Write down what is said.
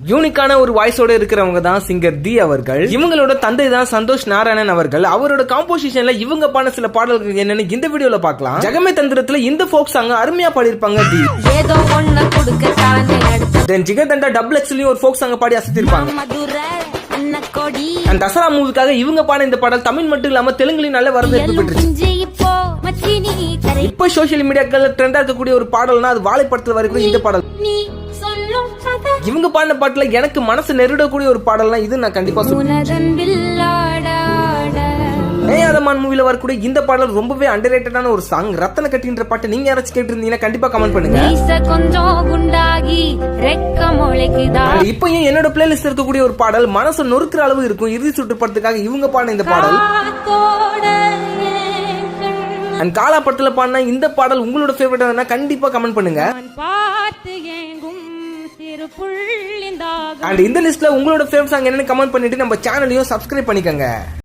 யூனிக்கான ஒரு வாய்ஸோட இருக்கிறவங்க தான் சிங்கர் தி அவர்கள். இவங்களோட தந்தை தான் சந்தோஷ் நாராயணன் அவர்கள். அவரோட காம்போசிஷன்ல இவங்க பாடின சில பாடல்கள் என்னன்னு இந்த வீடியோல பார்க்கலாம். ஜெகமே தந்திரத்துல இந்த ஃபோக் சாங் அருமையா பாடியிருப்பாங்க தி. ஏதோ ஒண்ணு கொடுக்க காலனை அடுத்து தென் ஜிகர்தண்டா டபுள் எக்ஸ்லயும் ஒரு ஃபோக் சாங் பாடி அசத்திருப்பாங்க. அந்த தசரா மூவிக்காக இவங்க பாடின இந்த பாடல் தமிழ் மட்டும் இல்லாம தெலுங்குலயும் நல்ல வரவேற்பு பெற்றுச்சு. இப்ப சோசியல் மீடியாக்கள் ட்ரெண்டா இருக்கக்கூடிய ஒரு பாடல்னா அது வாழைப்படத்துல வரைக்கும் இந்த பாடல். இவங்க பாடின பாட்டுல எனக்கு மனசு நெருடக்கூடிய ஒரு பாடல்னா இது நான் கண்டிப்பா ஏயாதமான் மூவில வரக்கூடிய இந்த பாடல் ரொம்பவே அண்டர்ரேட்டடான ஒரு சாங். ரத்தன கட்டின்ற பாட்டு நீங்க யாராச்சும் கேட்டிருந்தீங்கன்னா கண்டிப்பா கமெண்ட் பண்ணுங்க. இப்போ என்னோட பிளேலிஸ்ட் இருக்கக்கூடிய ஒரு பாடல் மனசு நொறுக்கிற அளவு இருக்கும். இறுதி சுற்று படத்துக்காக இவங்க பாடின இந்த பாடல் அண்ட் காலா படத்துல பாடின இந்த பாடல் உங்களோட ஃபேவரட் கண்டிப்பா கமெண்ட் பண்ணுங்க. அண்ட் இந்த லிஸ்ட்ல உங்களோட ஃபேவரட் சாங் என்னன்னு கமெண்ட் பண்ணிட்டு நம்ம சேனலையும் சப்ஸ்கிரைப் பண்ணிக்கங்க.